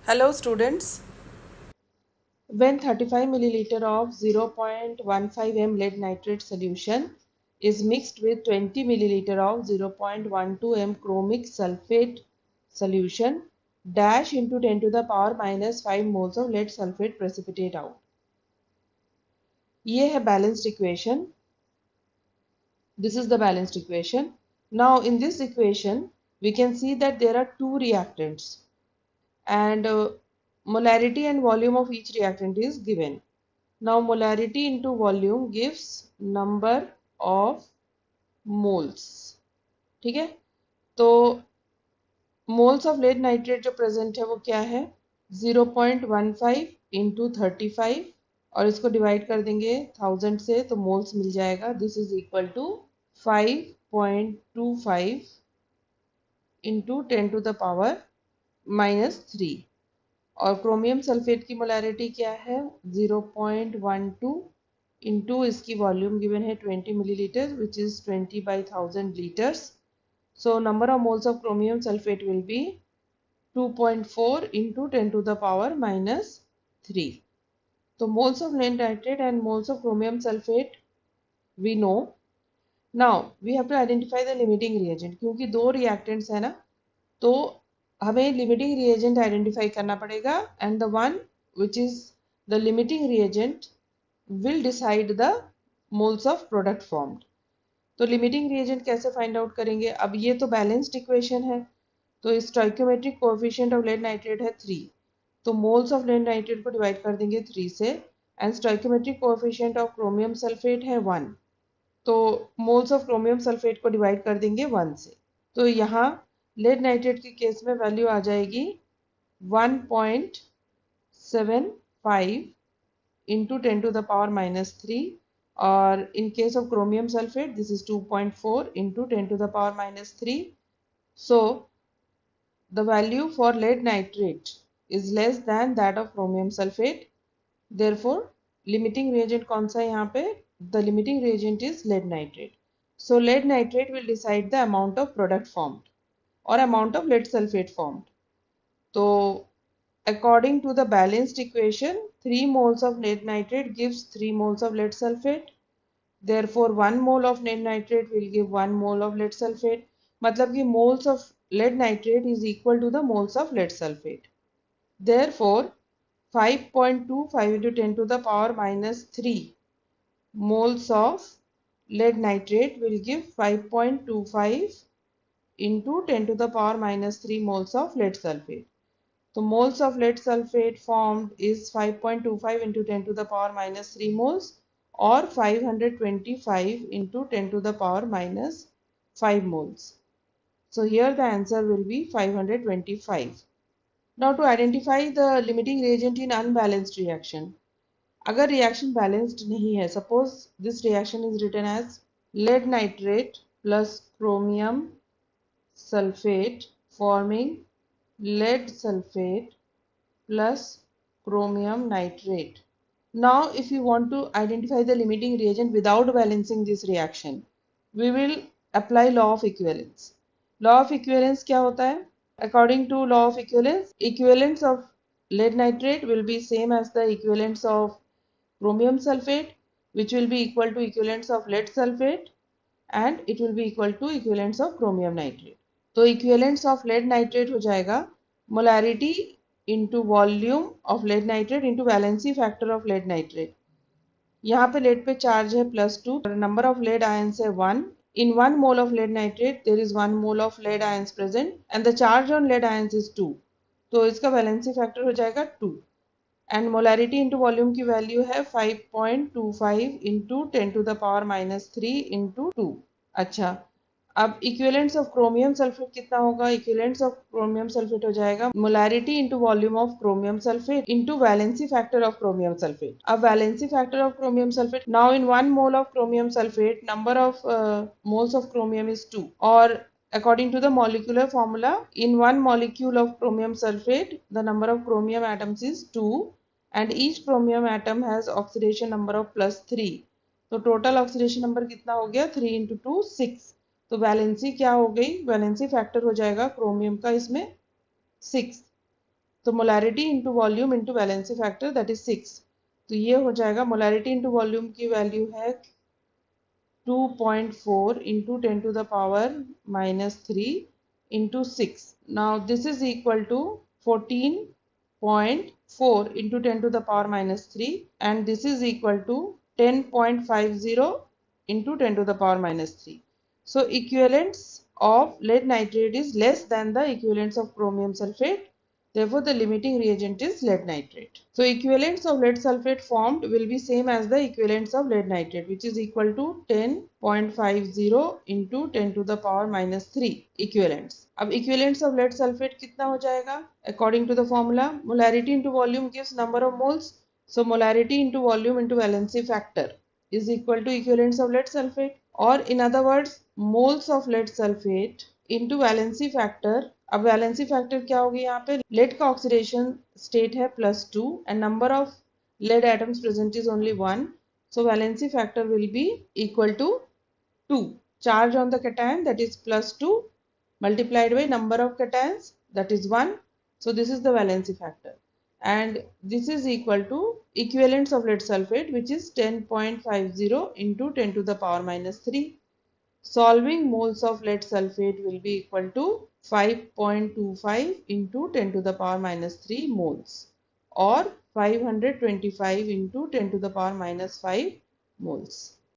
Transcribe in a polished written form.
Hello students. When 35 milliliter of 0.15 m lead nitrate solution is mixed with 20 milliliter of 0.12 m chromic sulfate solution, dash into 10 to the power minus 5 moles of lead sulfate precipitate out. ये है balanced equation. This is the balanced equation. Now in this equation we can see that there are two reactants and molarity and volume of each reactant is given. Now molarity into volume gives number of moles. ठीक है, तो moles of lead nitrate जो present है वो क्या है 0.15 into 35 और इसको divide कर देंगे 1000 से तो moles मिल जाएगा. This is equal to 5.25 into 10 to the power minus 3. और क्रोमियम सल्फेट की मोलैरिटी क्या है 0.12 इंटू इसकी वॉल्यूम गिवन है 20 millilitre which is 20 by 1000 litres. So number of moles of chromium sulphate will be 2.4 into 10 to the power minus 3. तो moles of lead nitrate and moles of chromium sulfate we know. Now we have to identify the limiting reagent. क्योंकि दो reactants है ना, तो हमें limiting reagent identify करना पड़ेगा and the one which is the limiting reagent will decide the moles of product formed. तो limiting reagent कैसे फाइंड आउट करेंगे? अब ये तो बैलेंस्ड इक्वेशन है, तो stoichiometric coefficient of lead nitrate है 3, तो मोल्स ऑफ लेड नाइट्रेट को डिवाइड कर देंगे 3 से and stoichiometric coefficient of chromium sulphate है 1, तो मोल्स ऑफ क्रोमियम सल्फेट को डिवाइड कर देंगे 1 से. तो यहाँ लेड नाइट्रेट के केस में वैल्यू आ जाएगी 1.75 into 10 to the power minus 3 और in case of chromium sulfate this is 2.4 into 10 to the power minus 3. So the value for lead nitrate is less than that of chromium sulfate. Therefore limiting reagent कौन सा है यहाँ पे? The limiting reagent is lead nitrate. So lead nitrate will decide the amount of product formed or amount of lead sulfate formed. So according to the balanced equation 3 moles of lead nitrate gives 3 moles of lead sulfate. Therefore 1 mole of lead nitrate will give 1 mole of lead sulfate. मतलब कि moles of lead nitrate is equal to the moles of lead sulfate. Therefore 5.25 into 10 to the power minus 3 moles of lead nitrate will give 5.25 into 10 to the power minus 3 moles of lead sulfate. So moles of lead sulfate formed is 5.25 into 10 to the power minus 3 moles or 525 into 10 to the power minus 5 moles. So here the answer will be 525. Now to identify the limiting reagent in unbalanced reaction. अगर reaction balanced नहीं है, suppose this reaction is written as lead nitrate plus chromium sulfate forming lead sulfate plus chromium nitrate. Now if you want to identify the limiting reagent without balancing this reaction, we will apply law of equivalence. Law of equivalence क्या होता है? According to law of equivalence, equivalence of lead nitrate will be same as the equivalence of chromium sulfate, which will be equal to equivalence of lead sulfate, and it will be equal to equivalence of chromium nitrate. तो equivalence of lead nitrate हो जाएगा molarity into volume of lead nitrate into valency factor of lead nitrate. यहाँ पे lead पे charge है +2, number of lead ions है 1. In 1 mole of lead nitrate there is 1 mole of lead ions present and the charge on lead ions is 2. तो इसका valency factor हो जाएगा 2 and molarity into volume की value है 5.25 into 10 to the power minus 3 into 2. अच्छा, अब equivalence of chromium sulphate कितना होगा? इक्विवेलेंस ऑफ क्रोमियम सल्फेट हो जाएगा molarity into volume of chromium sulphate into valency factor of chromium sulphate. अब valency factor of chromium sulphate, now in 1 mole of chromium sulphate number of moles of chromium is 2 और according to the molecular formula in 1 molecule of chromium sulfate the number of chromium atoms is 2 and each chromium atom has oxidation number of +3. तो total oxidation number कितना हो गया? 3 into 2 6. तो valency क्या हो गई? Valency factor हो जाएगा क्रोमियम का इसमें 6. तो molarity into volume into valency factor that is 6। तो ये हो जाएगा, मोलैरिटी इंटू वॉल्यूम की वैल्यू है 2.4 into 10 to the power minus 3 into 6. Now this is equal to 14.4 into 10 to the power minus 3, and this is equal to 10.50 into 10 to the power minus 3. So equivalence of lead nitrate is less than the equivalence of chromium sulfate. Therefore, the limiting reagent is lead nitrate. So, equivalents of lead sulfate formed will be same as the equivalents of lead nitrate, which is equal to 10.50 into 10 to the power minus 3 equivalents. अब equivalents of lead sulfate कितना हो जाएगा? According to the formula, molarity into volume gives number of moles. So, molarity into volume into valency factor is equal to equivalents of lead sulfate, or in other words, moles of lead sulfate into valency factor. अब valency factor क्या होगी? यहाँ पे lead का oxidation state है +2 and number of lead atoms present is only 1, so valency factor will be equal to 2 charge on the cation that is +2 multiplied by number of cations that is 1, so this is the valency factor, and this is equal to equivalents of lead sulfate, which is 10.50 into 10 to the power minus 3. Solving moles of lead sulfate will be equal to 5.25 into 10 to the power minus 3 moles, or 525 into 10 to the power minus 5 moles.